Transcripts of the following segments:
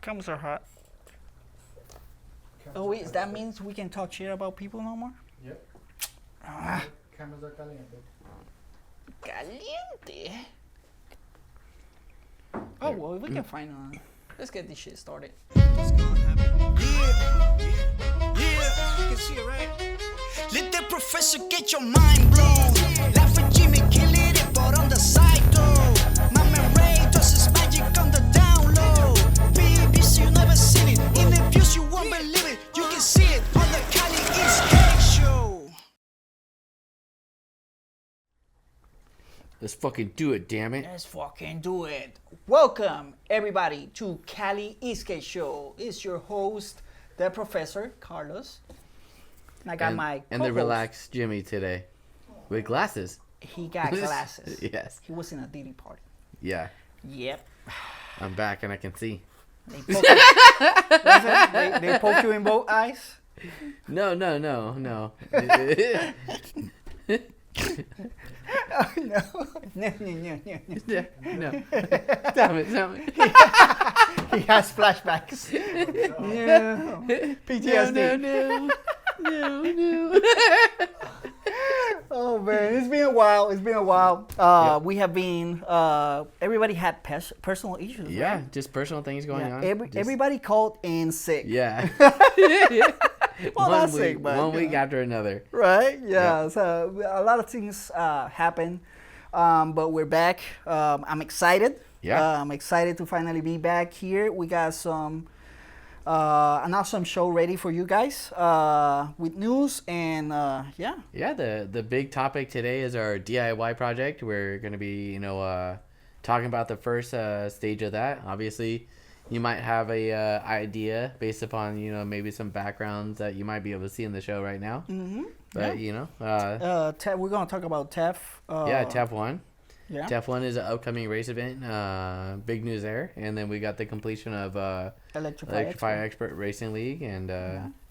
Cameras are hot. Oh wait, that means we can talk shit about people no more? Yep. Cameras are caliente. Caliente. Oh well, we can find one. Let's get this shit started. What's gonna happen? Yeah, you can see it, right? Let the professor get your mind blown. Laugh at Jimmy, kill it, but on the side though. Mama Ray does his magic on the down low. BBC, you never seen it. In the views, you won't believe it. You can see it on the Kynd Boards show. Let's fucking do it, damn it. Let's fucking do it. Welcome everybody to Kynd Boards show. It's your host, the Professor Carlos. And I got my and the co-host. relaxed Jimmy today with glasses. He got glasses. Yes. He was in a Diddy party. Yeah. Yep. I'm back and I can see. They poke, they poke you in both eyes. No. Oh, no. No. No. Damn it. He has flashbacks. No. PTSD. No. Oh man, it's been a while. Yep. We have been. Everybody had personal issues. Yeah, Right? just personal things going on. Everybody called in sick. Yeah. Well, not sick, but one week after another. Right? Yeah. Yep. So a lot of things happen, but we're back. I'm excited. Yeah. I'm excited to finally be back here. We got an awesome show ready for you guys with news and yeah. Yeah, the big topic today is our DIY project. We're going to be, talking about the first stage of that. Obviously, you might have a idea based upon, maybe some backgrounds that you might be able to see in the show right now. Mm-hmm. But, we're going to talk about TEF. TEF1. Yeah. TEF1 is an upcoming race event. Big news there. And then we got the completion of Electrify Electrify Expert Racing League. And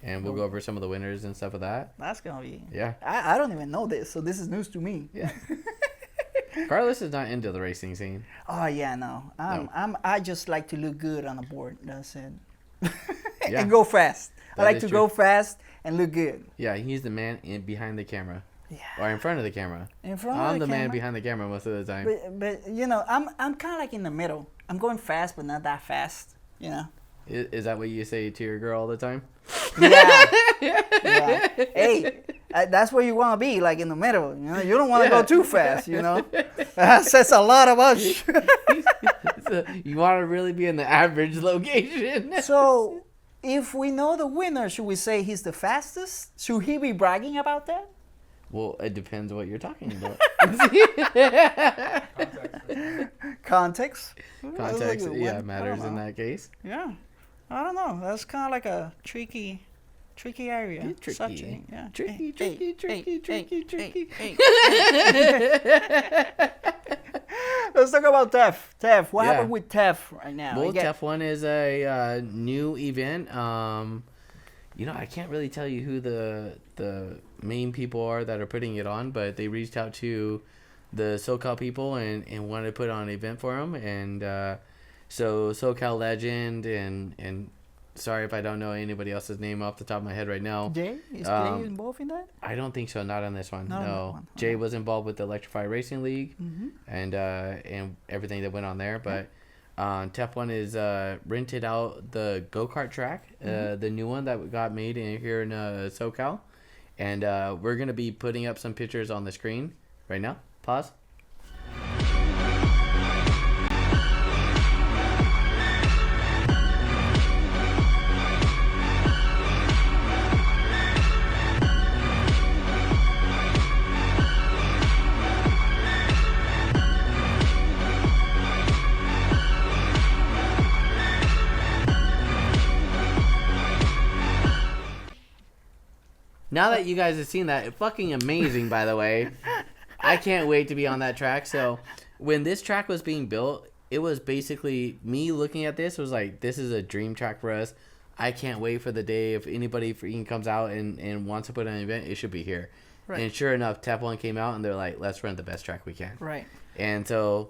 we'll go over some of the winners and stuff of that. That's going to be... Yeah. I don't even know this, so this is news to me. Yeah. Carlos is not into the racing scene. Oh yeah, no. I just like to look good on the board. That's it. Yeah. And go fast. I That like is to true. go fast and look good. Yeah, he's the man behind the camera. Yeah. Or in front of the camera. In front I'm of the the man camera. behind the camera most of the time. But I'm kind of like in the middle. I'm going fast, but not that fast. Is that what you say to your girl all the time? Yeah. Yeah. Hey, that's where you want to be, like in the middle. You don't want to go too fast. That says a lot about you. So you want to really be in the average location. So, if we know the winner, should we say he's the fastest? Should he be bragging about that? Well, it depends what you're talking about. Context. Context, What? yeah, I matters don't in know. that case. Yeah, I don't know. That's kind of like a tricky area. It's tricky. Subject, yeah. Tricky. Let's talk about TEF. TEF. What Yeah. happened with TEF right now? Well, TEF1 is a new event. I can't really tell you who the main people are that are putting it on, but they reached out to the SoCal people and wanted to put on an event for them. And so SoCal legend and sorry if I don't know anybody else's name off the top of my head right now. Jay? Is Jay involved in that? I don't think so. Not on this one. Not on that No. one. Jay was involved with the Electrify Racing League Mm-hmm. and everything that went on there. But TEF1 is rented out the go-kart track, the new one that got made here in SoCal. And we're going to be putting up some pictures on the screen right now. Pause. Now that you guys have seen that, it's fucking amazing, by the way. I can't wait to be on that track. So when this track was being built, it was basically me looking at this was like, this is a dream track for us. I can't wait for the day if anybody freaking comes out and wants to put an event, it should be here. Right. And sure enough, TEF1 came out and they're like, let's run the best track we can. Right. And so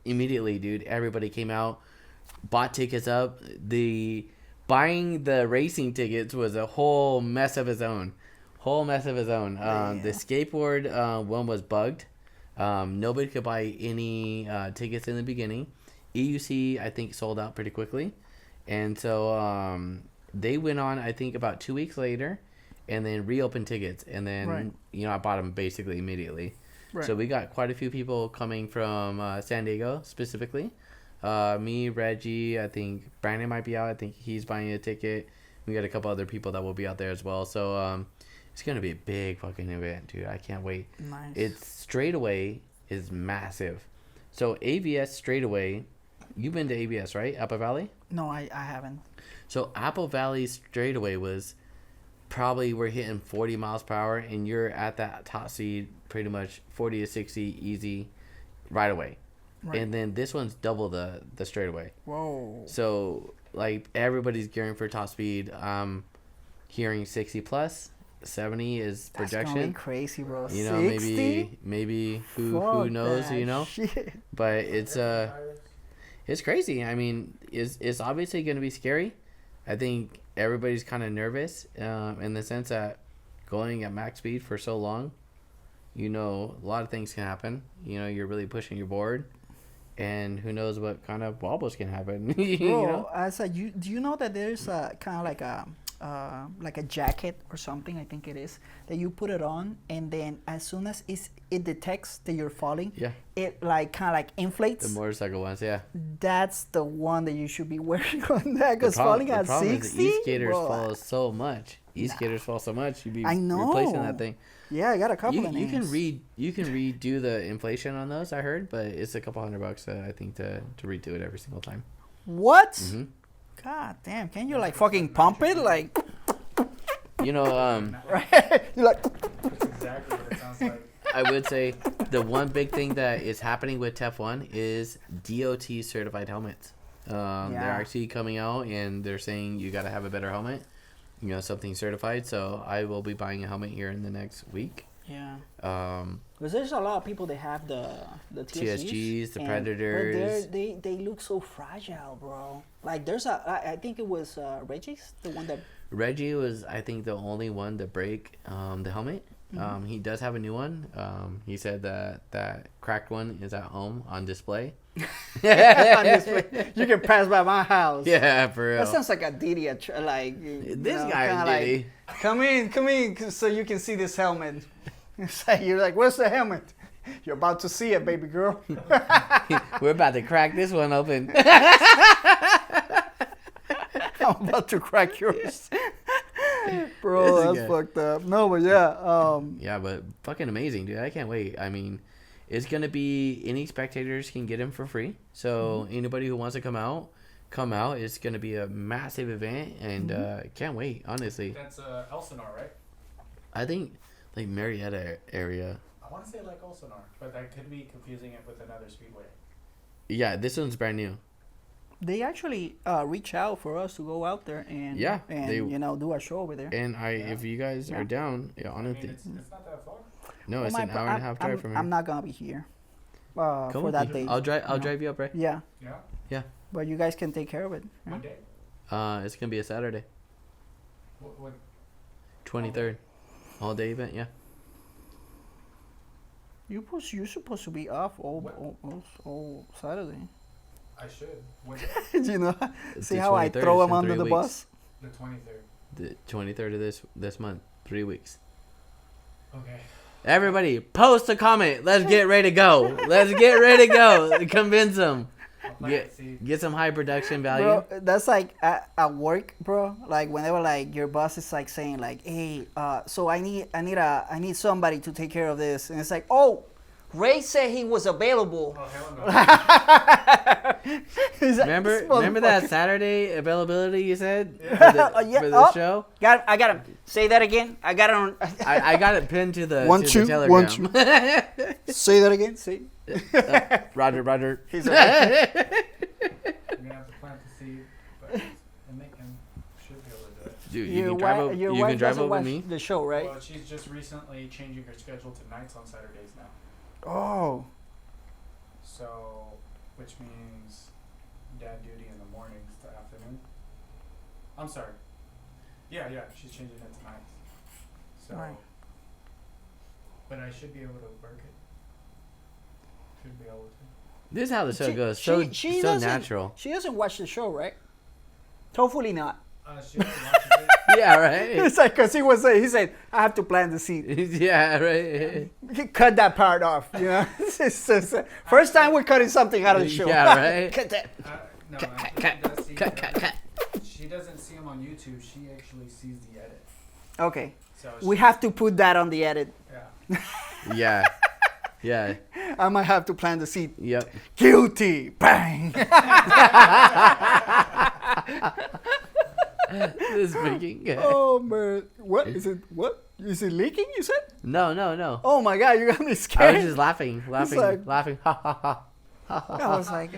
immediately, dude, everybody came out. bought tickets up. Buying the racing tickets was a whole mess of its own. The skateboard one was bugged. Nobody could buy any tickets in the beginning. EUC, I think, sold out pretty quickly. And so they went on, I think, about 2 weeks later and then reopened tickets. And then, I bought them basically immediately. Right. So we got quite a few people coming from San Diego specifically. Me, Reggie, I think Brandon might be out. I think he's buying a ticket. We got a couple other people that will be out there as well. So it's going to be a big fucking event, dude. I can't wait. Nice. It's straightaway is massive. So AVS straightaway, you've been to AVS, right? Apple Valley? No, I haven't. So Apple Valley straightaway was probably we're hitting 40 miles per hour and you're at that top speed pretty much 40 to 60 easy right away. Right. And then this one's double the straightaway. Whoa. So, like, everybody's gearing for top speed. Hearing 60 plus. 70 is projection. That's gonna be crazy, bro. You know, 60? maybe who knows, you know? Shit. But it's crazy. I mean, it's obviously going to be scary. I think everybody's kind of nervous in the sense that going at max speed for so long, a lot of things can happen. You're really pushing your board. And who knows what kind of wobbles can happen? Bro, do you know that there's kind of like a jacket or something? I think it is that you put it on, and then as soon as it detects that you're falling, it like kind of like inflates. The motorcycle ones, yeah. That's the one that you should be wearing on that, because falling at 60. E-skaters fall so much. E-skaters fall so much. You'd be replacing that thing. Yeah, I got a couple of names. You can redo the inflation on those, I heard, but it's a couple $100 I think to redo it every single time. What? Mm-hmm. God damn! Can you like fucking pump it like? You're like. That's exactly what it sounds like. I would say the one big thing that is happening with TEF1 is DOT certified helmets. They're actually coming out and they're saying you got to have a better helmet. Something certified. So I will be buying a helmet here in the next week. Yeah. Because there's a lot of people that have the TSGs, the Predators. But they look so fragile, bro. Like there's I think it was Reggie's, the one that. Reggie was, I think, the only one to break the helmet. Mm-hmm. He does have a new one. He said that cracked one is at home on display. On display. You can pass by my house. Yeah, for real. That sounds like a Diddy. This guy Diddy. Like, come in, so you can see this helmet. You're like, where's the helmet? You're about to see it, baby girl. We're about to crack this one open. I'm about to crack yours. Bro, that's fucked up. No, but yeah. Yeah, but fucking amazing, dude. I can't wait. I mean, it's going to be any spectators can get in for free. So anybody who wants to come out. It's going to be a massive event, and can't wait, honestly. That's Elsinore, right? I think, like, Marietta area. I want to say like Elsinore, but that could be confusing it with another speedway. Yeah, this one's brand new. They actually reach out for us to go out there and do a show over there. And if you guys are down, honestly, it's not that far. No, it's an hour and a half drive from here. I'm not gonna be here for that day. I'll drive you up, right? Yeah. Yeah. But you guys can take care of it. What day? It's gonna be a Saturday. What? 23rd, all day event. Yeah. You're supposed to be off all Saturday. I should. What day? See how I throw him under the bus? The 23rd. The 23rd of this month. 3 weeks. Okay. Everybody, post a comment. Let's get ready to go. Convince them. Get some high production value. Bro, that's like at work, bro. Like whenever like your boss is like saying like, hey, so I need somebody to take care of this, and it's like, oh, Ray said he was available. Oh hell no. Remember that Saturday availability you said for the show? I got him. Say that again. I got it on. I got it pinned to the Telegram. 1, 2. Say that again. See. Roger. He's okay. I'm gonna have to plant the seed, but they should be able to do it. Dude, you can drive over me. The show, right? Well, she's just recently changing her schedule to nights on Saturdays now. Oh. So, which means dad duty in mornings to afternoon. I'm sorry. Yeah, she's changing it to nights. So, Right. but I should be able to work it. Should be able to. This is how the show goes. She So doesn't- natural. She doesn't watch the show, right? Hopefully not. She also watches it. Yeah, right. It's like, cause he said, I have to plant the seed. Yeah, right. Cut that part off, you know. It's just, first time we're cutting something out of the show. Yeah, right. Cut that. No, Cut, I cut, does see cut. She doesn't see them on YouTube. She actually sees the edit. Okay, So we have to put that on the edit. Yeah. Yeah. Yeah. I might have to plant the seed. Yep. Guilty. Bang. This freaking guy. Oh man, what is it? What is it leaking? You said? No. Oh my god, you got me I scared. was just laughing. like- Ha ha ha. I was like,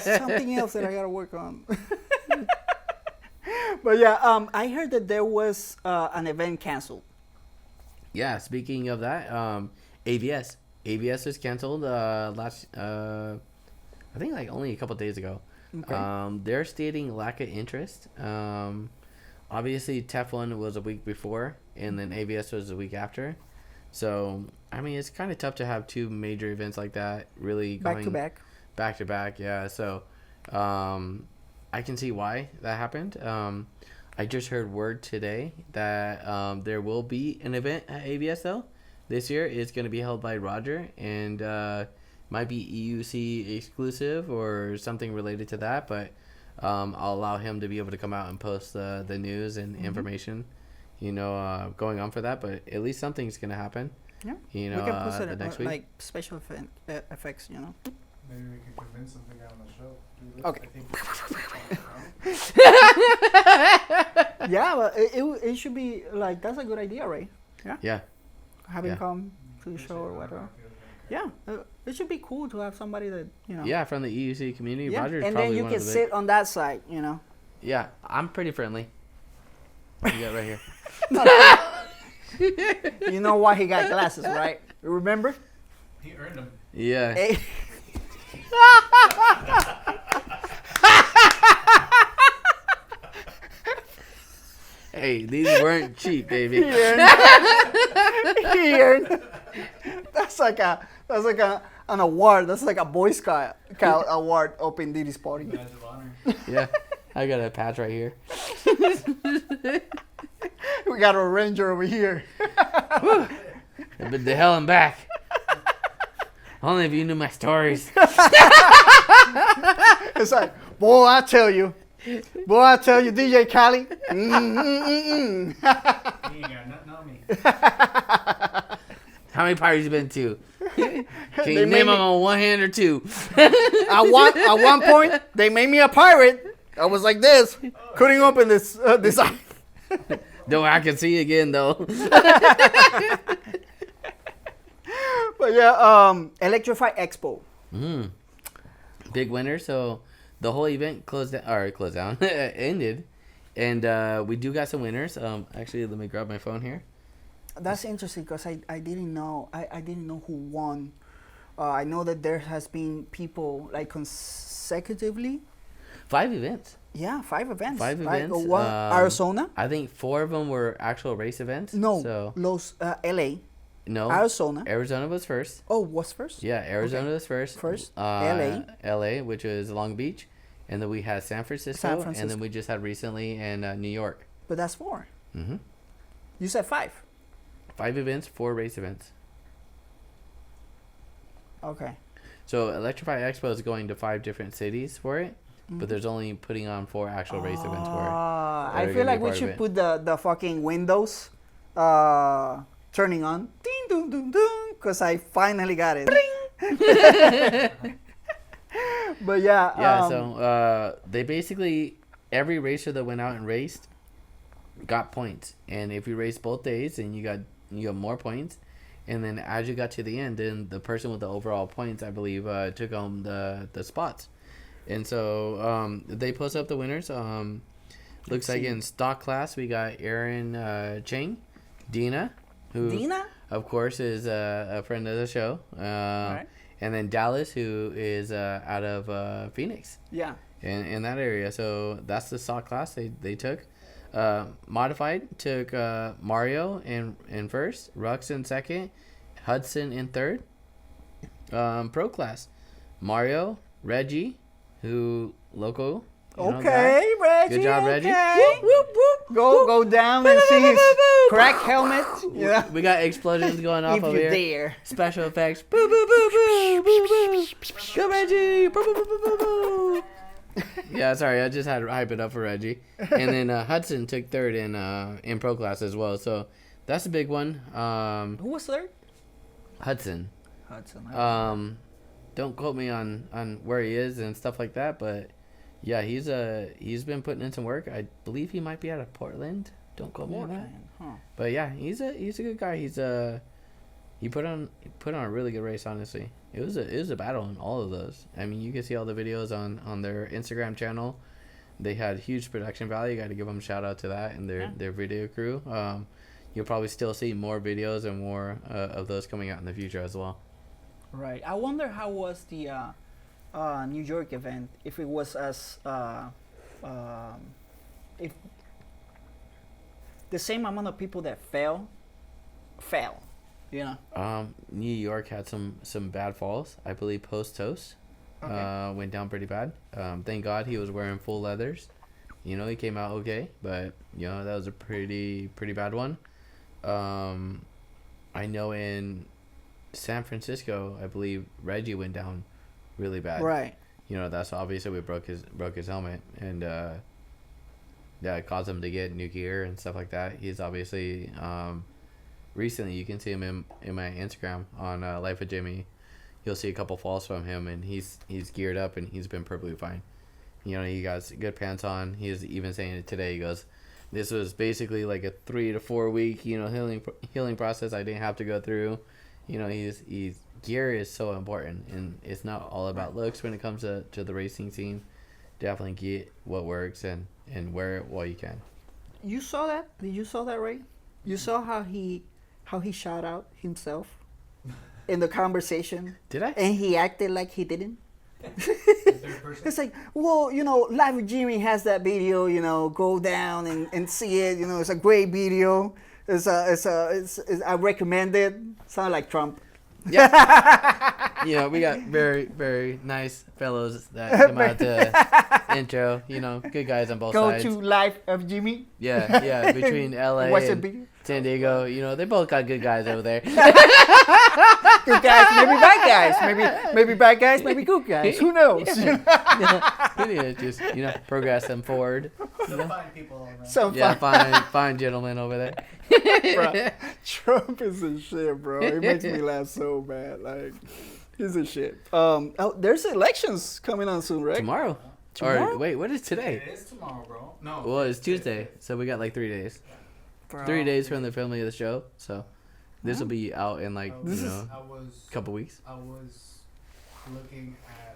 something else that I gotta work on. But yeah, I heard that there was an event canceled. Yeah, speaking of that, AVS was canceled last I think like only a couple days ago. Okay. They're stating lack of interest. Obviously TEF1 was a week before and then AVS was a week after. So, I mean, it's kind of tough to have two major events like that really Back going to back. Yeah. So, I can see why that happened. I just heard word today that there will be an event at AVS though. This year it's going to be held by Roger and might be EUC exclusive or something related to that, but I'll allow him to be able to come out and post the news and information, going on for that. But at least something's going to happen. Yeah. We can post it the next week. like special effects, Maybe we can convince them to get on the show. Do this. Okay. I think Yeah, but it should be like, that's a good idea, right? Yeah. Having Yeah. come to the show or whatever. Yeah, it should be cool to have somebody that Yeah, from the EUC community. Yeah, Roger's and probably then you one can of the sit on that side, you know. Yeah, I'm pretty friendly. You got right here. You know why he got glasses, right? Remember? he earned them. Yeah. Hey. Hey, these weren't cheap, baby. He earned. That's like an award. That's like a Boy Scout award up in Diddy's party. Badge of honor. Yeah, I got a patch right here. We got a ranger over here. I've been to hell and back. Only if you knew my stories. It's like, boy, I tell you, DJ Khaled. He ain't got nothing on me. How many parties you been to? Can They you made name me- them on one hand or two? At one point, they made me a pirate. I was like this, couldn't open this eye. No, I can see again though. But yeah, Electrify Expo. Big winner. So the whole event closed down, ended, and we do got some winners. Actually, let me grab my phone here. That's interesting because I didn't know. I didn't know who won. I know that there has been people like consecutively. 5 events. Yeah, 5 events. 5 right? events. One, Arizona. I think 4 of them were actual race events. No, So LA. no. Arizona. Arizona was first. Oh, was first? Yeah, Arizona Okay. was first. First, LA, which was Long Beach, and then we had San Francisco, and Francisco. then we just had recently in New York. But that's 4. Mm-hmm. You said 5. 5 events, 4 race events. Okay. So Electrify Expo is going to 5 different cities for it, Mm-hmm. but there's only putting on 4 actual race events for it. I They're feel gonna like be we part of should it. put the fucking windows turning on. Ding dong dong dong. Because I finally got it. But yeah. Yeah, so they basically, every racer that went out and raced got points. And if you raced both days, then you got more points. And then as you got to the end, then the person with the overall points, I believe, took home the spots. And so they post up the winners. Looks like in stock class, we got Aaron Chang, Dina, who, Dina? of course, is a friend of the show. Right. and then Dallas, who is out of Phoenix. Yeah. In that area. So that's the stock class they took. Modified took Mario in first, Rux in second, Hudson in third. Pro class, Mario, Reggie, who local. Okay, Reggie. Good job, Reggie. Okay. Whoop, whoop, Go down and see his crack helmet. Yeah. We got explosions going off If over you here. dare. Special effects. Boo, boo, boo, boo, boo, boo. Go, Reggie. Boo, boo, boo, boo, boo, boo. Yeah, sorry, I just had to hype it up for Reggie. And then Hudson took third in pro class as well. So that's a big one. Who was third? Hudson. Don't quote me on where he is and stuff like that, but yeah, he's been putting in some work. I believe he might be out of Portland. Don't quote me on that. Huh. But yeah, he's a good guy. He put on a really good race. Honestly, it was a battle in all of those. I mean, you can see all the videos on their Instagram channel. They had huge production value. Got to give them a shout out to that and their video crew. You'll probably still see more videos and more of those coming out in the future as well. Right. I wonder how was the New York event. If it was as if the same amount of people that fell. You know. New York had some bad falls. I believe post toast went down pretty bad. Thank God he was wearing full leathers. You know, he came out okay, but you know that was a pretty bad one. I know in San Francisco, I believe Reggie went down really bad. Right. You know, that's obviously we broke his helmet, and it caused him to get new gear and stuff like that. He's obviously recently, you can see him in my Instagram on Life of Jimmy. You'll see a couple falls from him, and he's geared up and he's been perfectly fine. You know, he got good pants on. He was even saying it today. He goes, "This was basically like a 3 to 4 week, you know, healing process I didn't have to go through." You know, he's gear is so important, and it's not all about looks when it comes to the racing scene. Definitely get what works and wear it while you can. You saw that? Did you saw that, Ray? You saw how he shout out himself in the conversation? Did I? And he acted like he didn't. It's like, well, you know, Live with Jimmy has that video, you know, go down and see it. You know, it's a great video. I recommend it. Sound like Trump. Yeah. You know, we got very, very nice fellows that come out to intro. You know, good guys on both sides. Go to Live of Jimmy. Yeah. Between LA and San Diego, you know, they both got good guys over there. Good guys, maybe bad guys. Maybe bad guys, maybe good guys. Who knows? Yeah. Just, you know, progress them forward. Some fine people all around. Fine gentlemen over there. Bro, Trump is a shit, bro. It makes me laugh so bad. Like, he's a shit. There's elections coming on soon, right? Tomorrow? Or wait, what is today? It is tomorrow, bro. No. Well, it's Tuesday, so we got like 3 days. Bro. 3 days from the filming of the show, so this will be out in like a couple weeks. I was looking at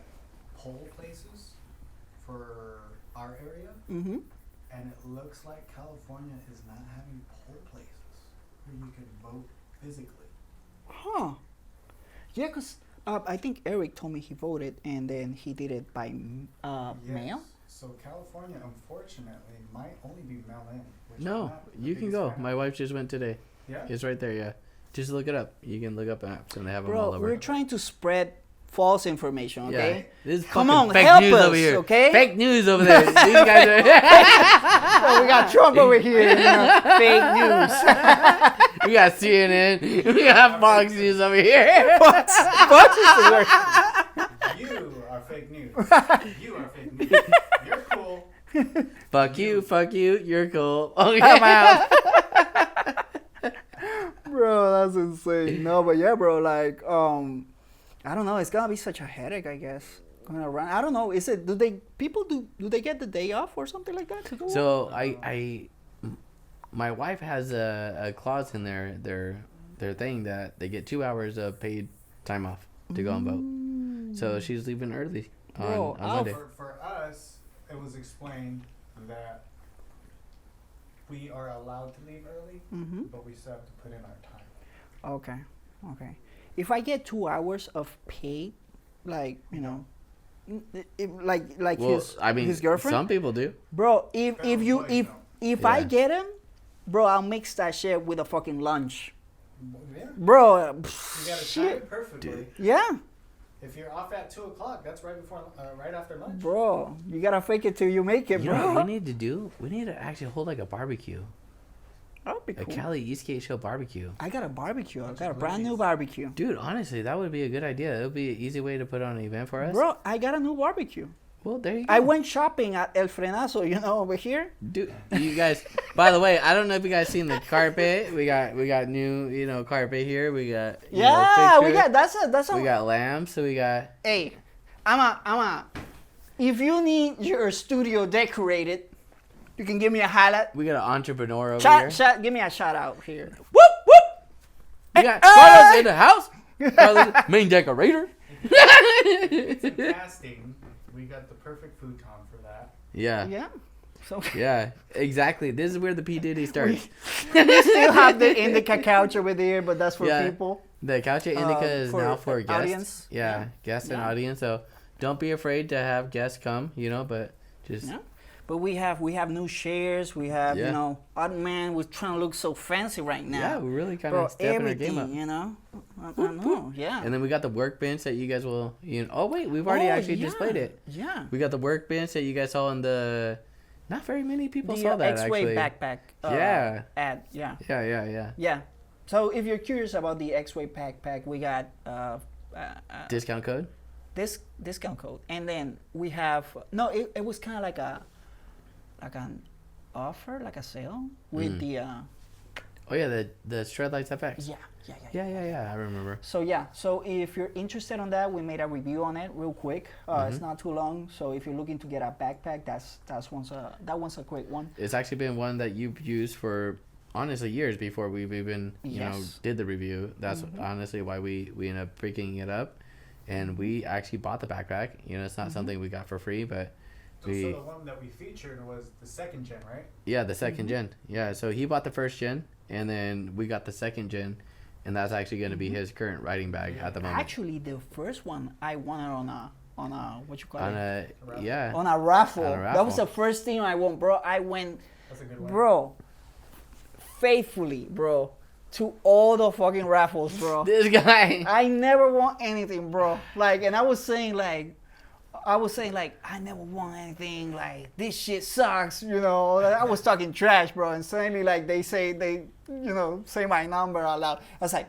poll places for our area, Mm-hmm. and it looks like California is not having poll places where you can vote physically. Huh. Yeah, because I think Eric told me he voted, and then he did it by mail. So California, unfortunately, might only be mail-in. No, you can go. My wife just went today. Yeah? It's right there, yeah. Just look it up. You can look up apps, and they have them all Bro, over. we're trying to spread false information, okay? Yeah. This is Come fucking on, fake help news us, over here. okay? Fake news over there. These guys are... Oh, we got Trump over here. You know, fake news. We got CNN. We got Fox News over here. Fox is the worst. You are fake news. You are fake news. You're cool. Fuck you, you're cool. Okay. I'm out. Bro, that's insane. No, but yeah, bro, like, I don't know. It's gonna be such a headache, I guess. Going around. I don't know. Is it? Do they get the day off or something like that to go? So my wife has a clause in their thing that they get 2 hours of paid time off to go and vote. So she's leaving early on Monday. For us, it was explained that we are allowed to leave early, but we still have to put in our time. Okay. if I get 2 hours of pay, like like Well, his I mean, his girlfriend, some people do. bro. If I Yeah. get him, bro, I'll mix that shit with a fucking lunch, Yeah. bro. You gotta time Shit, it perfectly. yeah, If you're off at 2:00, that's right before, right after lunch. bro. You gotta fake it till you make it, You know bro. what we need to do? We need to actually hold like a barbecue. That would be A cool. Cali East Show barbecue. I got a barbecue. I Bunch got a of brand new glizzies. barbecue. Dude, honestly, that would be a good idea. It would be an easy way to put on an event for us. Bro, I got a new barbecue. Well, there you go. I went shopping at El Frenazo, over here. Dude, you guys. By the way, I don't know if you guys seen the carpet. We got new, carpet here. We got Yeah, we pictures. got that's a. We got lamps. So we got. Hey, if you need your studio decorated, you can give me a highlight. We got an entrepreneur over here. Give me a shout out here. Whoop whoop. We got Carlos in the house. Carlos, main decorator. It's in casting. We got the perfect futon for that. Yeah. Yeah. So Yeah, exactly. This is where the P Diddy starts. we still have the indica couch over there, but that's for Yeah. people. The Couch Indica is for now for guests. audience. Yeah, Yeah. guests and Yeah. audience. So don't be afraid to have guests come, but just Yeah. But we have new chairs. We have Yeah. Odd Man. We're trying to look so fancy right now. yeah, we really kind Bro, of stepping our game everything, up. I know. Yeah. And then we got the workbench that you guys will. Oh wait, we've already actually displayed it. Yeah. We got the workbench that you guys saw in the. Not very many people The saw that X-Way actually. backpack. Yeah. Ad. Yeah. Yeah. Yeah. So if you're curious about the X-Way backpack, we got Discount code. this discount code, and then we have it was kind of like an offer, like a sale with the Oh yeah, the Shred Lights FX. yeah. Yeah. I remember. So if you're interested on that, we made a review on it real quick. It's not too long. So if you're looking to get a backpack, that one's a great one. It's actually been one that you've used for honestly years before we've even Yes. did the review. That's honestly why we ended up picking it up, and we actually bought the backpack. It's not something we got for free, but So the one that we featured was the 2nd gen, right? yeah, the 2nd gen. Yeah, so he bought the 1st gen, and then we got the 2nd gen, and that's actually going to be his current riding bag at the moment. Actually, the first one I won it on a what you call On it? a yeah, On a raffle. On a That was raffle. the first thing I won, bro. I went, That's a good one. bro, faithfully, bro, to all the fucking raffles, bro. this guy. I never won anything, bro. And I was saying I never won anything. Like, this shit sucks, I was talking trash, bro. And suddenly, they say my number out loud. I was like,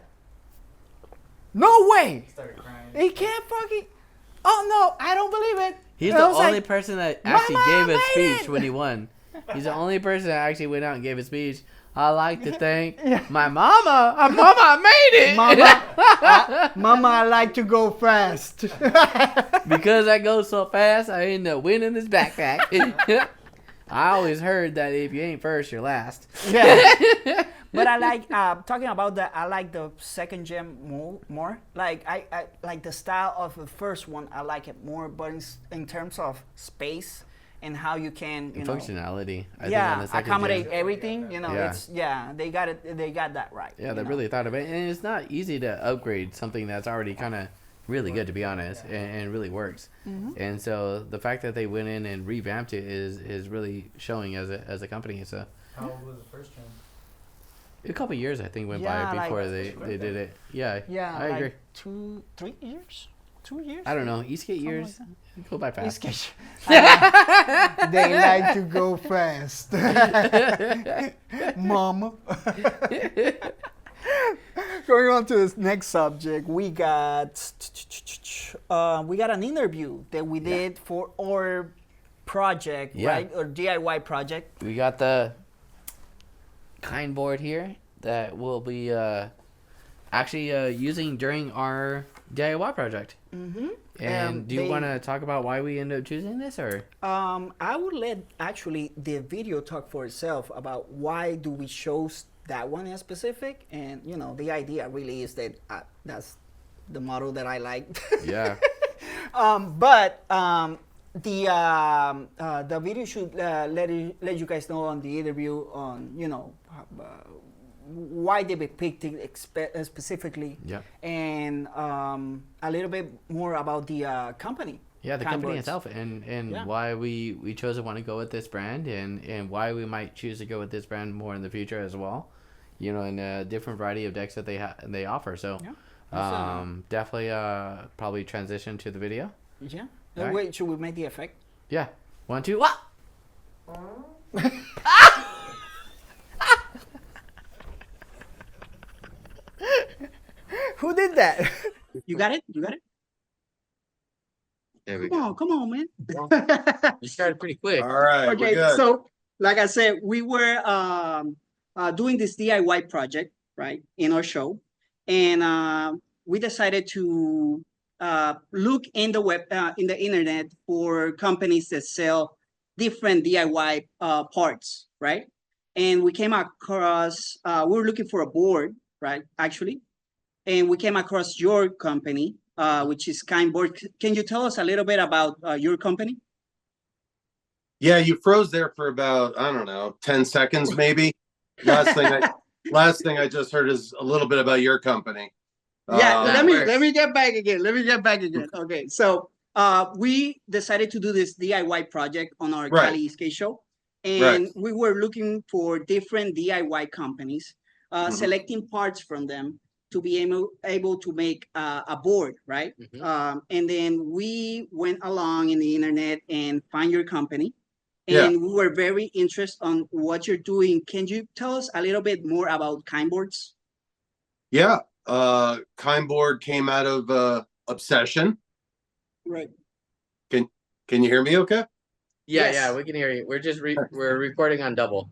no way! Started crying. He can't fucking. Oh no, I don't believe it. He's And the I was only like, person that actually "Mama, gave I a made speech it!" when he won. He's the only person that actually went out and gave a speech. I like to thank my mama. Mama, I made it. Mama, I like to go fast. Because I go so fast, I end up winning this backpack. I always heard that if you ain't first, you're last. Yeah. But I like talking about that. I like the 2nd gen more. Like I like the style of the first one. I like it more. But in terms of space and how you can Functionality. I think on yeah, the 2nd accommodate gen. everything. Yeah. It's they got it. They got that right. Yeah, they really thought of it, and it's not easy to upgrade something that's already kind of really good, to be honest, and really works. And so the fact that they went in and revamped it is really showing as a company. So How old was the 1st gen? a couple years I think went Yeah, by before like- they did it. Yeah, Yeah, I agree. 3 years. 2 years. I don't know. Eastgate Something years go by fast. They like to go fast. Mama. Going on to this next subject, we got an interview that we did for our project, right? Or DIY project. We got the Kynd board here that we'll be actually using during our DIY project. Mm-hmm. And do you want to talk about why we ended up choosing this, or? I would let actually the video talk for itself about why do we chose that one in specific, and the idea really is that that's the model that I like. Yeah. But the video should let you guys know on the interview on why they picked it specifically, and a little bit more about the company. Yeah, the company itself, and why we chose to want to go with this brand, and why we might choose to go with this brand more in the future as well. You know, in a different variety of decks that they offer. So, definitely probably transition to the video. Yeah. Right. Wait, should we make the effect? Yeah. 1, 2, what? Who did that? You got it? You got it? There we go. Come on, man. You started pretty quick. All right. Okay, so like I said, we were doing this DIY project, right, in our show, and we decided to look in the internet for companies that sell different DIY parts, right? And we came across, we were looking for a board, right, actually, and we came across your company, which is Kynd Boards. Can you tell us a little bit about your company? Yeah, you froze there for about, I don't know, 10 seconds maybe. Last thing I just heard is a little bit about your company. Yeah, let me get back again. Okay, so we decided to do this DIY project on our Kynd skate show, and we were looking for different DIY companies, selecting parts from them to be able to make a board, right? And then we went along in the internet and find your company, and we were very interested on what you're doing. Can you tell us a little bit more about Kynd Boards? Yeah, Kynd Board came out of Obsession. Right. Can you hear me okay? Yeah, yeah, we can hear you. We're just we're recording on double.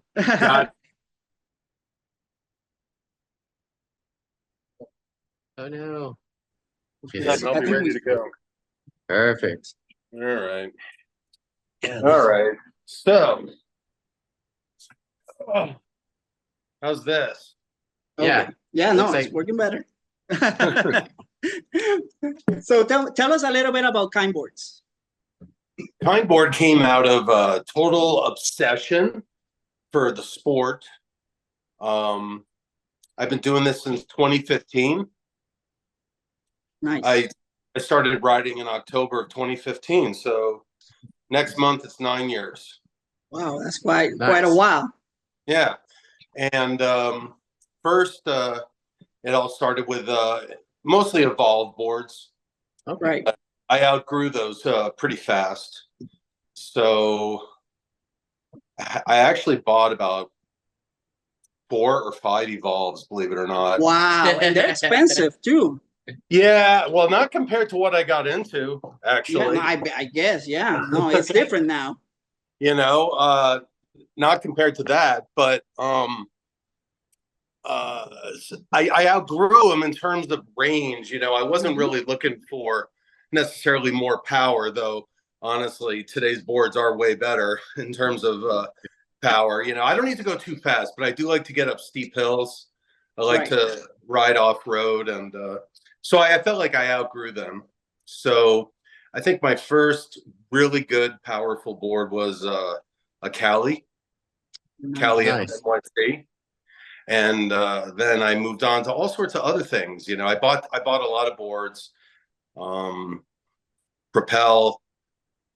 Oh no. I'll be ready to go. Perfect. All right. All right. So, how's this? Okay. Yeah, no, it's working better. So tell us a little bit about Kynd Boards. Kynd Board came out of total obsession for the sport. I've been doing this since 2015. Nice. I started riding in October of 2015, so next month it's 9 years. Wow, that's quite a while. Yeah, and first it all started with mostly evolved boards. Right. I outgrew those pretty fast, so I actually bought about 4 or 5 evolves, believe it or not. Wow, and they're expensive too. Yeah, well, not compared to what I got into, actually. Yeah, no, I guess, yeah. No, it's different now. You know, not compared to that, but I outgrew them in terms of range. You know, I wasn't really looking for necessarily more power, though. Honestly, today's boards are way better in terms of power. You know, I don't need to go too fast, but I do like to get up steep hills. I like to ride off road, and so I felt like I outgrew them. So I think my first really good, powerful board was a Kynd F1C. And then I moved on to all sorts of other things. You know, I bought a lot of boards, Propel,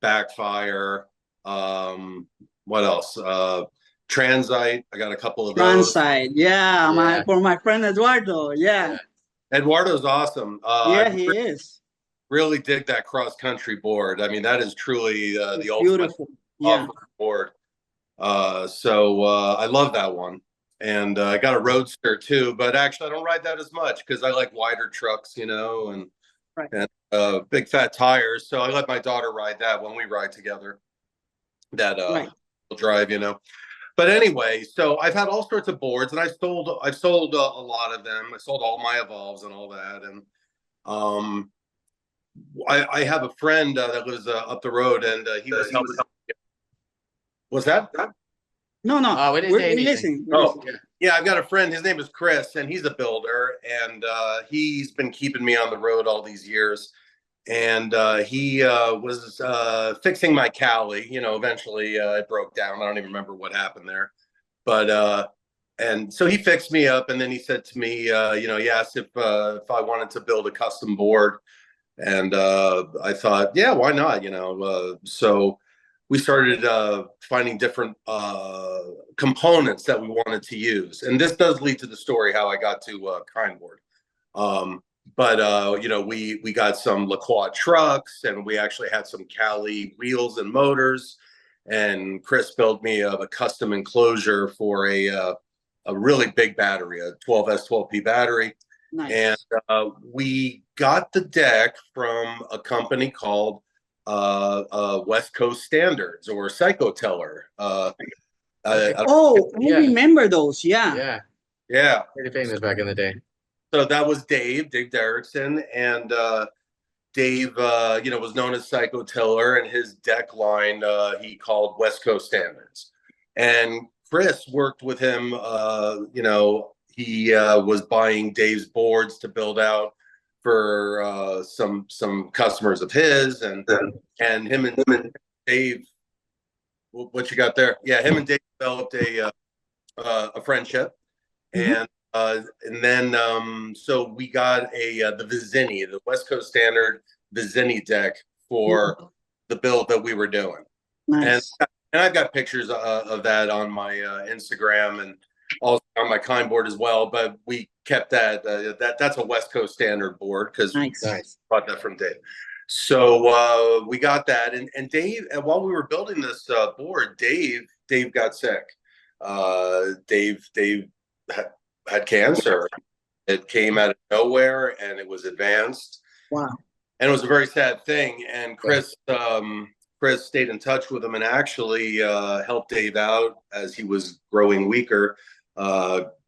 Backfire, what else? Transite. I got a couple of those. Transite, yeah. For my friend Eduardo, yeah. Eduardo's awesome. Yeah, he is. Really dig that cross country board. I mean, that is truly the ultimate board. So I love that one. And I got a Roadster too, but actually I don't ride that as much because I like wider trucks, you know, and big fat tires. So I let my daughter ride that when we ride together. That will drive, you know. But anyway, so I've had all sorts of boards, and I've sold a lot of them. I sold all my Evolves and all that, and I have a friend that lives up the road, and he was helping. What's that? No, we didn't say anything. Yeah, I've got a friend. His name is Chris, and he's a builder, and he's been keeping me on the road all these years. And he was fixing my Cali. You know, eventually it broke down. I don't even remember what happened there, but and so he fixed me up, and then he said to me, you know, he asked if I wanted to build a custom board, and I thought, yeah, why not? You know, so we started finding different components that we wanted to use, and this does lead to the story how I got to Kynd Board. But you know, we got some LaCroix trucks, and we actually had some Cali wheels and motors, and Chris built me a custom enclosure for a really big battery, a 12S12P battery. Nice. And we got the deck from a company called West Coast Standards or Psychoteller. I remember those. Yeah. Pretty famous back in the day. So that was Dave Derrickson, and Dave, you know, was known as Psychoteller, and his deck line he called West Coast Standards. And Chris worked with him. You know, he was buying Dave's boards to build out for some customers of his, and him and Dave. What you got there? Yeah, him and Dave developed a friendship, and then so we got the Vizzini, the West Coast Standard Vizzini deck for the build that we were doing. Nice. And I've got pictures of that on my Instagram and also on my Kynd board as well. But we kept that. That's a West Coast Standard board because we bought that from Dave. So we got that, and Dave. And while we were building this board, Dave got sick. Dave had cancer. It came out of nowhere, and it was advanced. Wow! And it was a very sad thing. And Chris stayed in touch with him and actually helped Dave out as he was growing weaker.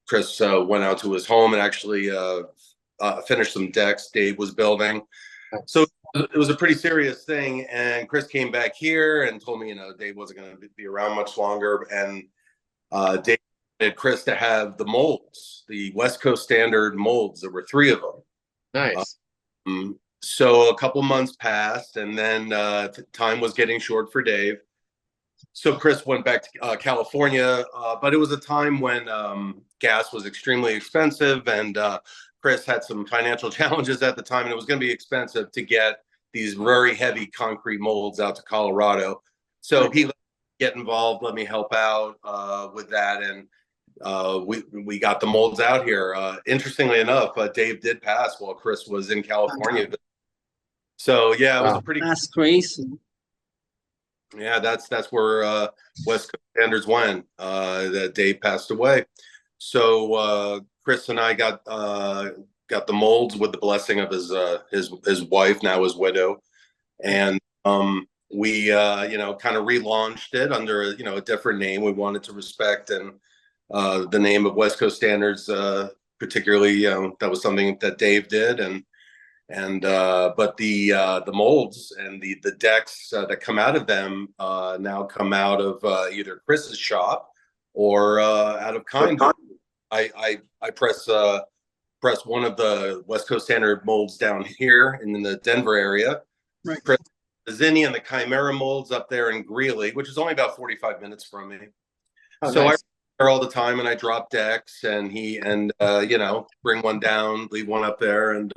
Chris went out to his home and actually finished some decks Dave was building. So it was a pretty serious thing. And Chris came back here and told me, you know, Dave wasn't going to be around much longer. And Dave wanted Chris to have the molds, the West Coast Standard molds. There were 3 of them. Nice. So a couple months passed, and then time was getting short for Dave. So Chris went back to California, but it was a time when gas was extremely expensive, and Chris had some financial challenges at the time, and it was going to be expensive to get these very heavy concrete molds out to Colorado. So he let me get involved, let me help out with that, and we got the molds out here. Interestingly enough, Dave did pass while Chris was in California. So yeah, it was a pretty. That's crazy. Yeah, that's where West Coast Standards went. That Dave passed away. So Chris and I got the molds with the blessing of his wife, now his widow, and we you know, kind of relaunched it under a different name. We wanted to respect and the name of West Coast Standards, particularly that was something that Dave did, but the molds and the decks that come out of them now come out of either Chris's shop or out of Kynd. I press one of the West Coast Standard molds down here in the Denver area. Right. Press the Zinni and the Chimera molds up there in Greeley, which is only about 45 minutes from me. Oh, so nice. I there all the time, and I drop decks, and you know, bring one down, leave one up there, and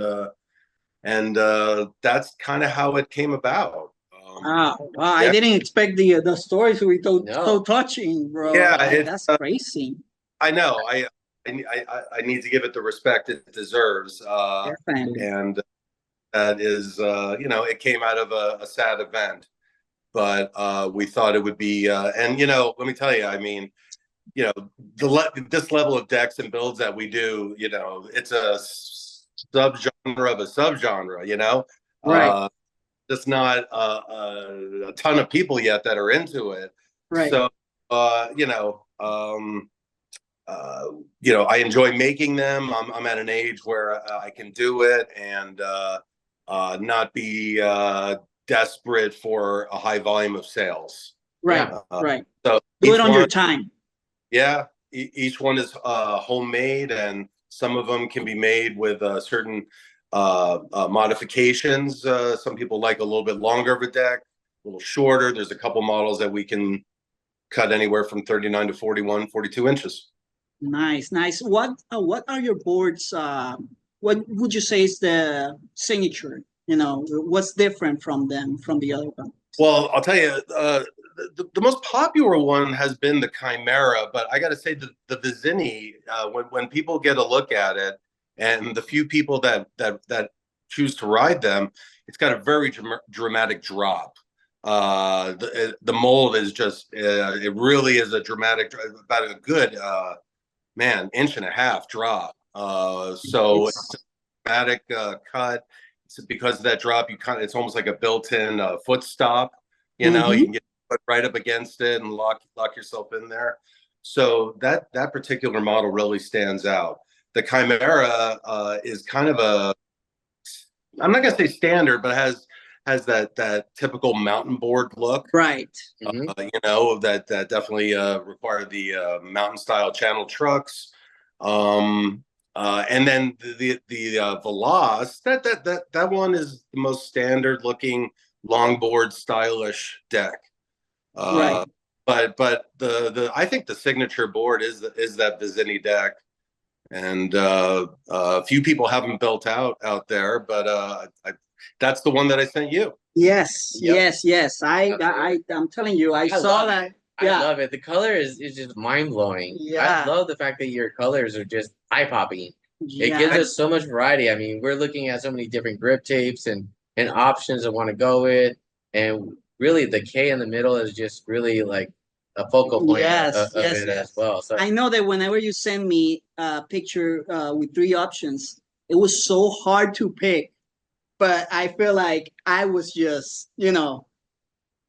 that's kind of how it came about. Wow, I didn't expect the stories we told so touching, bro. Yeah, that's crazy. I know. I need to give it the respect it deserves. Definitely. And that is, you know, it came out of a sad event, but we thought it would be, and you know, let me tell you, I mean, you know, this level of decks and builds that we do, you know, it's a subgenre of a subgenre, you know, right? There's not a ton of people yet that are into it, right? So, you know, I enjoy making them. I'm at an age where I can do it and not be desperate for a high volume of sales. Right, right. So do it on your time. Yeah, each one is homemade, and some of them can be made with certain modifications. Some people like a little bit longer of a deck, a little shorter. There's a couple models that we can cut anywhere from 39 to 41, 42 inches. Nice, nice. What are your boards? What would you say is the signature? You know, what's different from them from the other one? Well, I'll tell you, the most popular one has been the Chimera, but I got to say the Vizini, when people get a look at it, and the few people that choose to ride them, it's got a very dramatic drop. The mold is just it really is a dramatic, about a good inch and a half drop. So it's a dramatic cut. Because of that drop, it's almost like a built-in foot stop. You know, you can get right up against it and lock yourself in there. So that particular model really stands out. The Chimera is kind of I'm not gonna say standard, but has that typical mountain board look. Right. You know, that definitely required the mountain style channel trucks. And then the Veloz, that one is the most standard looking longboard stylish deck. Right. But I think the signature board is that Vizini deck, and a few people haven't built out there, but that's the one that I sent you. Yes, yes. I'm telling you, I saw that. I love it. The color is just mind blowing. Yeah. I love the fact that your colors are just eye popping. It gives us so much variety. I mean, we're looking at so many different grip tapes and options I want to go with, and really the K in the middle is just really like a focal point of it as well. So I know that whenever you send me a picture with 3 options, it was so hard to pick, but I feel like I was just, you know,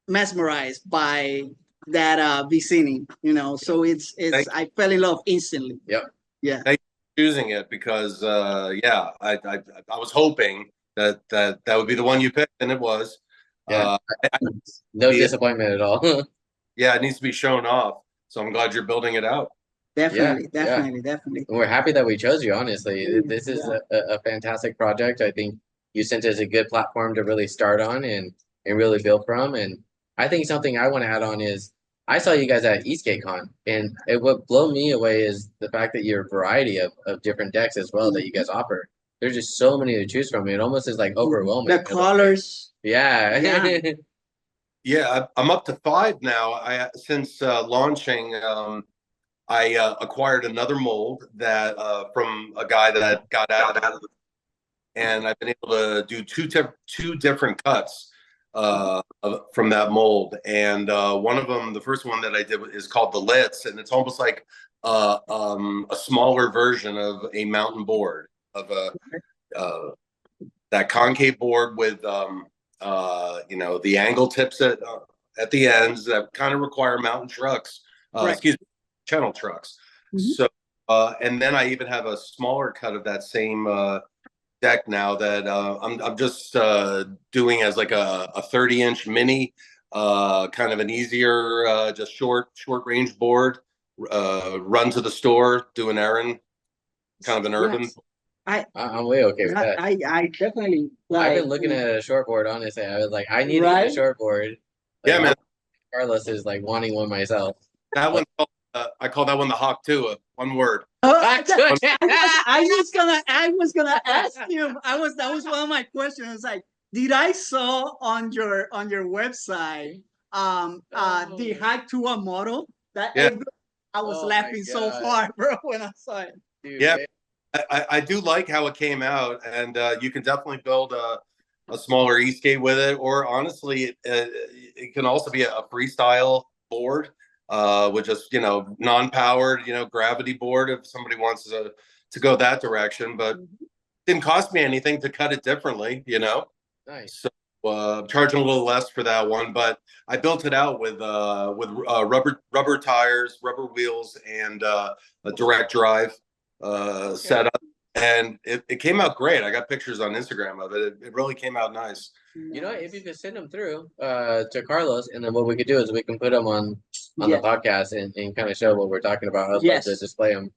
mesmerized by that Vicini, you know. So it's I fell in love instantly. Yep. Yeah. Thank you for choosing it, because I was hoping that would be the one you picked, and it was. Yeah. No disappointment at all. Yeah, it needs to be shown off. So I'm glad you're building it out. Definitely. We're happy that we chose you, honestly. This is a fantastic project. I think you sent us a good platform to really start on and really build from. And I think something I want to add on is I saw you guys at Eastgate Con, and what blew me away is the fact that your variety of different decks as well that you guys offer. There's just so many to choose from. It almost is like overwhelming. The colors. Yeah. Yeah, I'm up to 5 now. Since launching, I acquired another mold that from a guy that got out of it, and I've been able to do two different cuts from that mold. And one of them, the first one that I did, is called the Litz, and it's almost like a smaller version of a mountain board, of that concave board with you know, the angle tips at the ends that kind of require mountain trucks, channel trucks. So and then I even have a smaller cut of that same deck now that I'm just doing as like a 30-inch mini, kind of an easier, just short range board, run to the store, do an errand, kind of an urban. I'm way okay with that. I definitely I've been looking at a short board, honestly. I was like, I need to get a short board. Like, yeah, man. Carlos is like wanting one myself. That one, I call that one the Hawk 2, one word. I was gonna ask you. That was one of my questions. It's like, did I saw on your website the Hawk 2 model? I was laughing so hard, bro, when I saw it. Dude, yeah. I do like how it came out, and you can definitely build a smaller E-skate with it, or honestly, it can also be a freestyle board with just, you know, non-powered, you know, gravity board if somebody wants to go that direction. But it didn't cost me anything to cut it differently, you know. Nice. So I'm charging a little less for that one, but I built it out with rubber tires, rubber wheels, and a direct drive setup, and it came out great. I got pictures on Instagram of it. It really came out nice. You know, if you could send them through to Carlos, and then what we could do is we can put them on the podcast and kind of show what we're talking about. I'd love to display them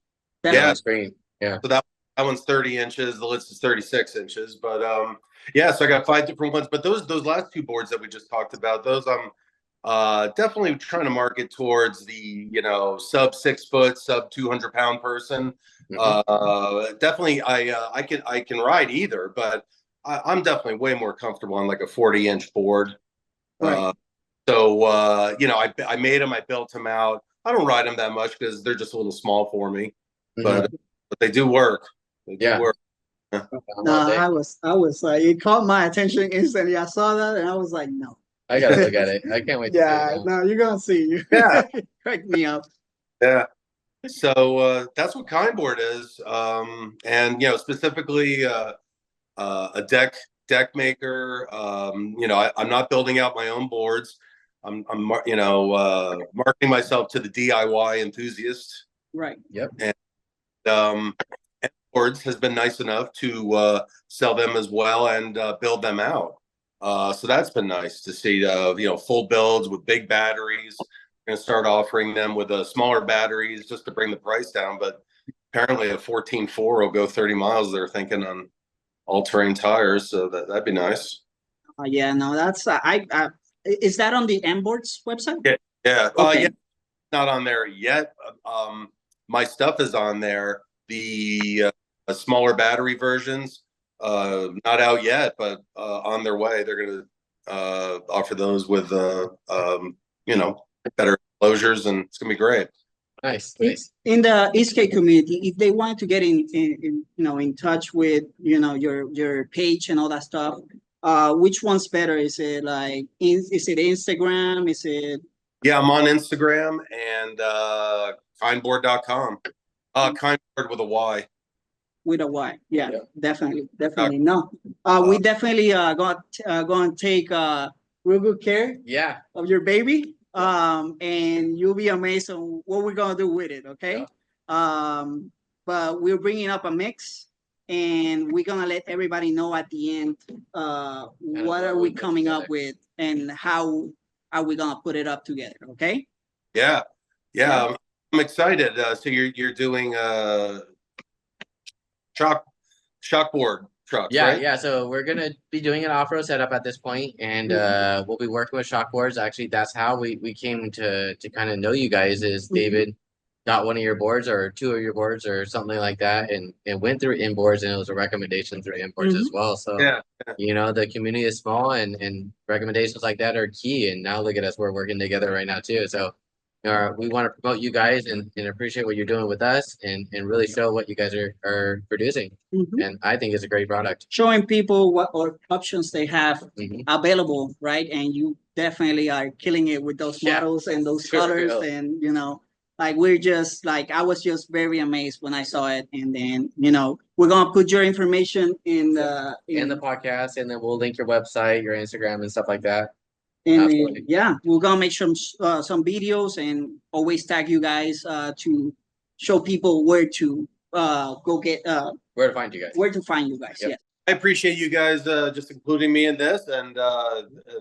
on the screen. Yeah. So that one's 30 inches. The Litz is 36 inches. But so I got 5 different ones. But those last 2 boards that we just talked about, those Definitely trying to market towards the, sub 6 foot, sub 200-pound person. Definitely, I can ride either, but I'm definitely way more comfortable on like a 40-inch board. Right. I made them, I built them out. I don't ride them that much because they're just a little small for me, but they do work. They do work. No, I was like, it caught my attention instantly. I saw that and I was like, no. I gotta look at it. I can't wait to see it. No, you're gonna see. Yeah. Crack me up. Yeah. So that's what Kynd Board is. And specifically a deck maker. I'm not building out my own boards. I'm marketing myself to the DIY enthusiast. Right. Yep. And Boards has been nice enough to sell them as well and build them out. So that's been nice to see, full builds with big batteries. Going to start offering them with smaller batteries just to bring the price down. But apparently a 14.4 will go 30 miles. They're thinking on all-terrain tires. So that'd be nice. Yeah, no, that's, is that on the M Boards website? Yeah. Okay. Yeah. Not on there yet. My stuff is on there. The smaller battery versions, not out yet, but on their way. They're going to offer those with, better enclosures, and it's going to be great. Nice. In the East-K community, if they want to get in touch with, your page and all that stuff, which one's better? Is it like, is it Instagram? Is it? Yeah, I'm on Instagram and kyndboard.com. Kynd Board with a Y. With a Y, yeah. Definitely. No, we definitely going to take real good care. Yeah. Of your baby, and you'll be amazed on what we're gonna do with it. Okay, but we're bringing up a mix, and we're gonna let everybody know at the end what are we coming up with and how are we gonna put it up together. Okay. Yeah. I'm excited. So you're doing shockboard trucks, right? Yeah. So we're gonna be doing an off-road setup at this point, and we'll be working with shockboards. Actually, that's how we came to kind of know you guys. Is David got one of your boards or two of your boards or something like that, and went through inboards, and it was a recommendation through inboards as well. So the community is small, and recommendations like that are key. And now look at us, we're working together right now too. So we want to promote you guys and appreciate what you're doing with us, and really show what you guys are producing. And I think it's a great product. Showing people what options they have available, right? And you definitely are killing it with those models and those colors, and we're just I was just very amazed when I saw it. And then we're gonna put your information in the podcast, and then we'll link your website, your Instagram, and stuff like that. And we're gonna make some videos and always tag you guys to show people where to go get where to find you guys. Yeah. I appreciate you guys just including me in this, and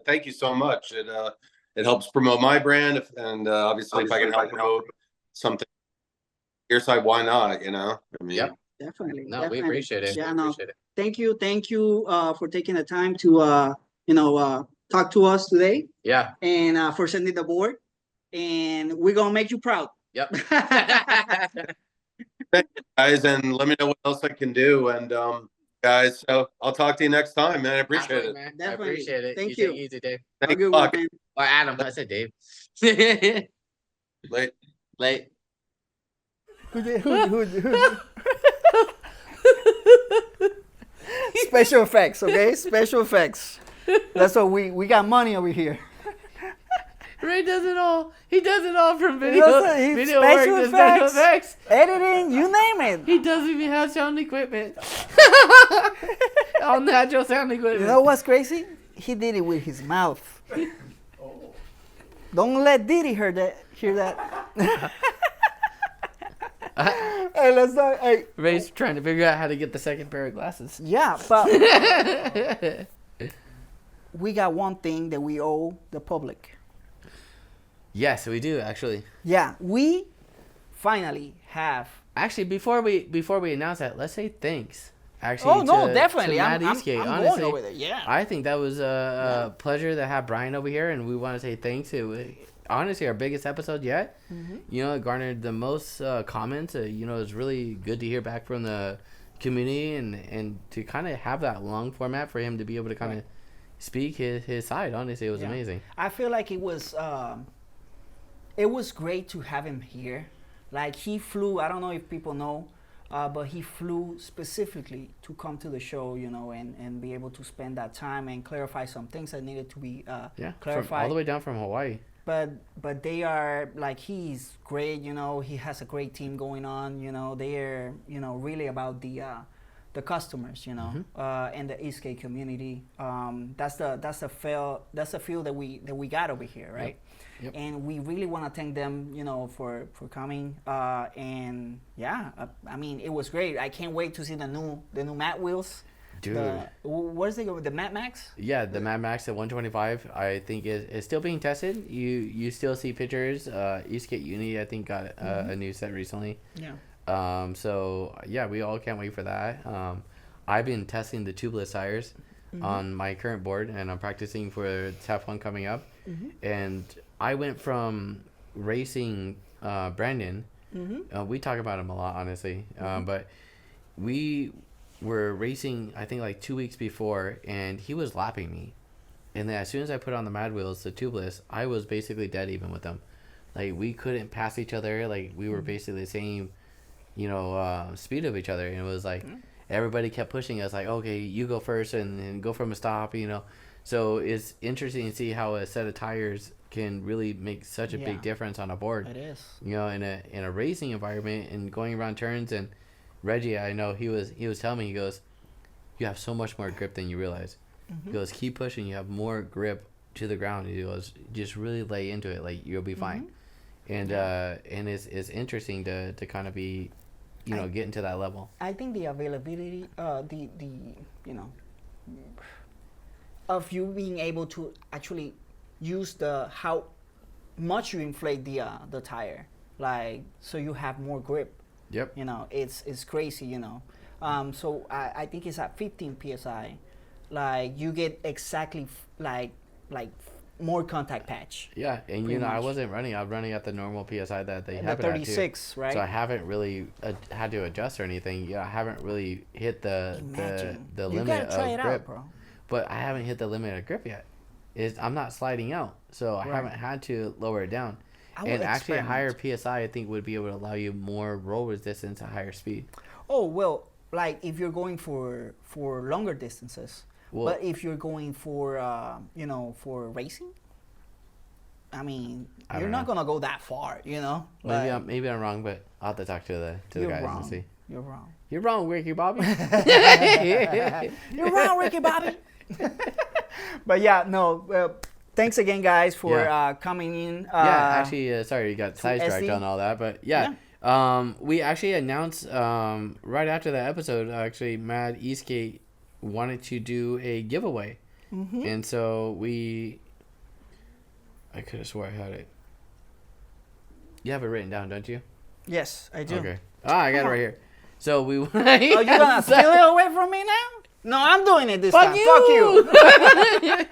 thank you so much. It helps promote my brand, and obviously if I can help promote something your side, why not? Definitely. No, we appreciate it. Yeah, no. Thank you for taking the time to talk to us today. Yeah. And for sending the board. And we're gonna make you proud. Yep. Thank you guys, and let me know what else I can do. And guys, so I'll talk to you next time, man. I appreciate it. Man. Definitely. I appreciate it. Thank you. Take it easy, Dave. Thank you. you. Or Adam. I said Dave. Late. Who Special effects, okay? Special effects. That's what we got money over here. Ray does it all. He does it all from video. Video special work, effects, editing, you name it. He doesn't even have sound equipment. All natural sound equipment. You know what's crazy? He did it with his mouth. Don't let Diddy hear that. Hey, let's not. Hey. Ray's trying to figure out how to get the second pair of glasses. Yeah, but we got one thing that we owe the public. Yes, we do actually. Yeah, we finally have. Actually, before we announce that, let's say thanks. Actually, definitely. To Mad Esk8. Honestly, going over there. Yeah. I think that was a pleasure to have Brian over here, and we want to say thanks. Honestly, our biggest episode yet. You know, it garnered the most comments. You know, it's really good to hear back from the community and to kind of have that long format for him to be able to kind of speak his side. Honestly, it was amazing. I feel like it was great to have him here. Like, he flew, I don't know if people know, but he flew specifically to come to the show, you know, and be able to spend that time and clarify some things that needed to be clarified. All the way down from Hawaii. But they are, like, he's great, you know, he has a great team going on, you know, they're, you know, really about the customers, you know, and the Esk8 community. That's the feel that we got over here, right? Yep. And we really want to thank them, you know, for coming. And yeah, I mean, it was great. I can't wait to see the new Matt wheels. Dude, where's they go? The Mad Max? Yeah, the Mad Max at 125. I think is still being tested. You still see pictures. Esk8 Uni, I think, got a new set recently. Yeah. So yeah, we all can't wait for that. I've been testing the tubeless tires on my current board, and I'm practicing for TEF1 coming up. And I went from racing Brandon. We talk about him a lot, honestly. But we were racing, I think, like 2 weeks before, and he was lapping me. And then as soon as I put on the Mad Wheels, the tubeless, I was basically dead even with them. Like, we couldn't pass each other. Like, we were basically the same, you know, speed of each other. And it was like everybody kept pushing us, like, okay, you go first and go from a stop, you know. So it's interesting to see how a set of tires can really make such a big difference on a board. It is. You know, in a racing environment and going around turns. And Reggie, I know he was telling me, he goes, you have so much more grip than you realize. He goes, keep pushing, you have more grip to the ground. He goes, just really lay into it, like, you'll be fine. And it's interesting to kind of be, you know, getting to that level. I think the availability, the you know, of you being able to actually use how much you inflate the tire, like, so you have more grip. Yep. You know, it's crazy, you know. So I think it's at 15 psi. Like, you get exactly like more contact patch. Yeah, and you know, I wasn't running. I'm running at the normal psi that they have. The 36, right? So I haven't really had to adjust or anything. Yeah, I haven't really hit the limit you gotta try of it grip. out, bro. But I haven't hit the limit of grip yet. I'm not sliding out, so I haven't had to lower it down. And actually, a higher psi, I think, would be able to allow you more roll resistance at higher speed. Oh, well, like, if you're going for longer distances. Well, but if you're going for you know, for racing, I mean, you're not gonna go that far, you know. Maybe I'm wrong, but I'll have to talk to the guys and see. You're wrong. You're wrong, Ricky Bobby. You're wrong, Ricky Bobby. But yeah, no. Thanks again, guys, for coming in. Actually, sorry you got sidetracked on all that, but we actually announced right after that episode. Actually, Mad Esk8 wanted to do a giveaway, and so I could have swore I had it. You have it written down, don't you? Yes, I do. Okay. I got it right here. So we. Oh, you gonna steal it away from me now? No, I'm doing it this time. You. Fuck you.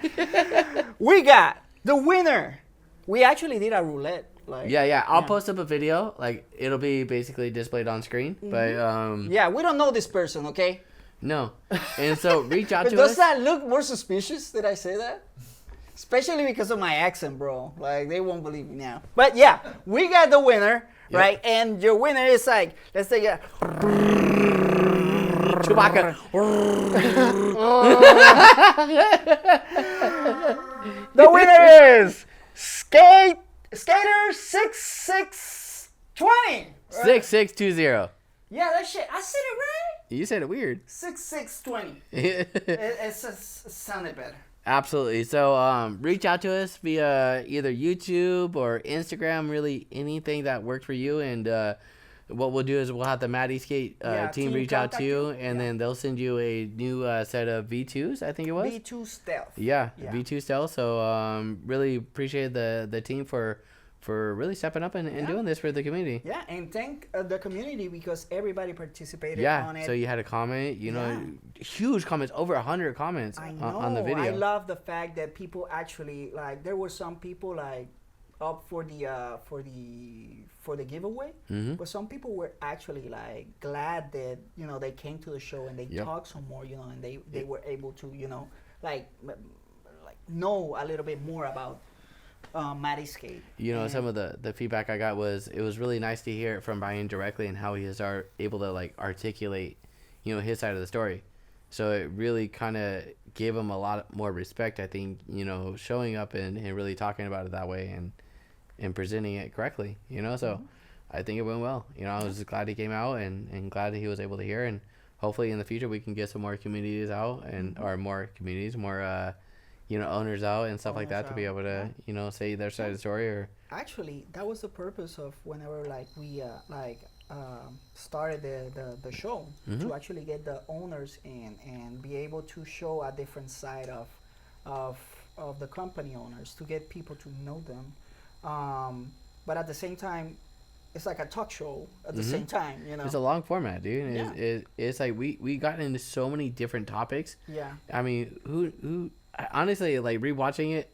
We got the winner. We actually did a roulette. Like, I'll post up a video. Like, it'll be basically displayed on screen. But we don't know this person, okay? No. And so reach out to us. Does that look more suspicious? Did I say that? Especially because of my accent, bro. Like, they won't believe me now. But yeah, we got the winner, right? And your winner is like, let's say, Chewbacca. The winner is Skater 6620. 6620. Yeah, that shit. I said it right. You said it weird. 6620. It sounded better. Absolutely. So reach out to us via either YouTube or Instagram, really anything that worked for you. And what we'll do is we'll have the Mad Esk8 team reach out to you, and then they'll send you a new set of V2s, I think it was. V2 Stealth. Yeah, V2 Stealth. So really appreciate the team for for really stepping up and doing this for the community. Yeah, and thank the community because everybody participated on it. So you had a comment, you know, huge comments, over 100 comments on the video. I love the fact that people actually, like, there were some people like up for the giveaway, but some people were actually like glad that, you know, they came to the show and they talked some more, you know, and they were able to, you know, like know a little bit more about Mad Esk8. You know, some of the feedback I got was it was really nice to hear it from Brian directly and how he is able to like articulate, you know, his side of the story. So it really kind of gave him a lot more respect, I think, you know, showing up and really talking about it that way and presenting it correctly, you know. So I think it went well. You know, I was glad he came out and glad that he was able to hear, and hopefully in the future we can get some more communities out and or more communities, more you know, owners out and stuff like that to be able to, you know, say their side of the story. Or actually, that was the purpose of whenever like we started the show, to actually get the owners in and be able to show a different side of the company owners, to get people to know them. But at the same time, it's like a talk show at the same time, you know. It's a long format, dude. It's like we got into so many different topics. Yeah. I mean, who honestly, like, rewatching it,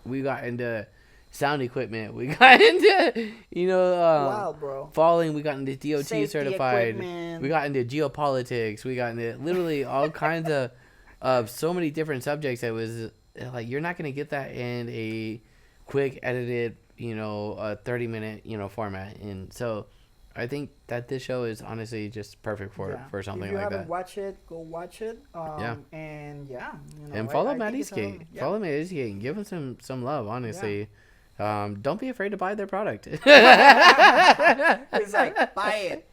we got into sound equipment. We got into, you know, wow, bro. falling. We got into DOT Safety certified. equipment. We got into geopolitics. We got into literally all kinds of so many different subjects. That was like, you're not gonna get that in a quick edited, you know, 30-minute, you know, format. And so I think that this show is honestly just perfect for something like that. If you haven't watched it, go watch it. And you know, and follow Mad Esk8. Follow Mad Esk8 and give them some love, honestly. Don't be afraid to buy their product. It's like, buy it.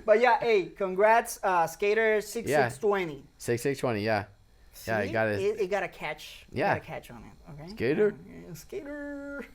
But yeah, hey, congrats, Skater 6620. 6620, yeah. See? Yeah, it got a catch. Yeah. Got a catch on it. Okay. Skater. Skater.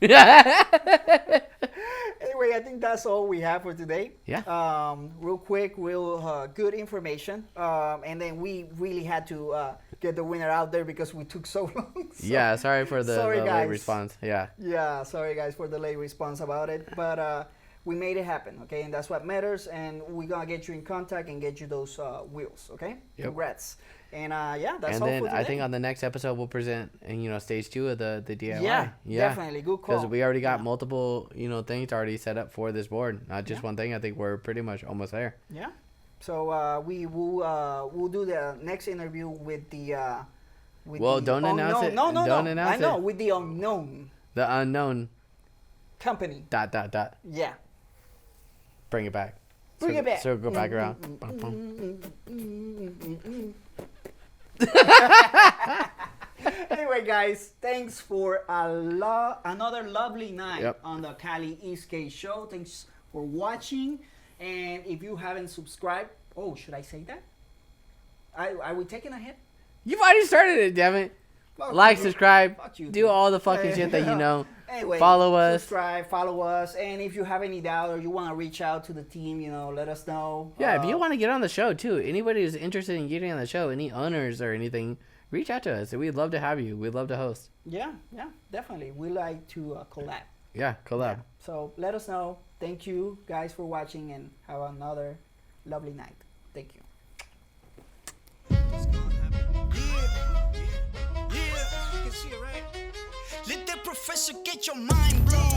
Anyway, I think that's all we have for today. Yeah. Real quick, good information. And then we really had to get the winner out there because we took so long. So, yeah, sorry for the late response. Yeah. Yeah, sorry guys for the late response about it, but we made it happen, okay? And that's what matters, and we're gonna get you in contact and get you those wheels, okay? Yep. Congrats. And that's all for today. I think on the next episode we'll present, and you know, stage 2 of the DIY. Yeah, definitely, good call. Because we already got multiple, you know, things already set up for this board, not just one thing. I think we're pretty much almost there. Yeah. So we will we'll do the next interview with the don't announce it. No. Announce I know, with the unknown. The unknown company. ... Yeah. Bring it back. Bring it back. So go back around. Anyway, guys, thanks for another lovely night on the Kynd Esk8 show. Thanks for watching. And if you haven't subscribed, should I say that? Are we taking a hit? You've already started it, damn it. Like, subscribe, do all the fucking shit that you know. Anyway, follow us. Subscribe, follow us. And if you have any doubt or you want to reach out to the team, you know, let us know. Yeah, if you want to get on the show, too. Anybody who's interested in getting on the show, any owners or anything, reach out to us. We'd love to have you. We'd love to host. Yeah, definitely. We like to collab. Yeah, collab. Yeah. So let us know. Thank you, guys, for watching, and have another lovely night. Thank you. Let the professor get your mind blown.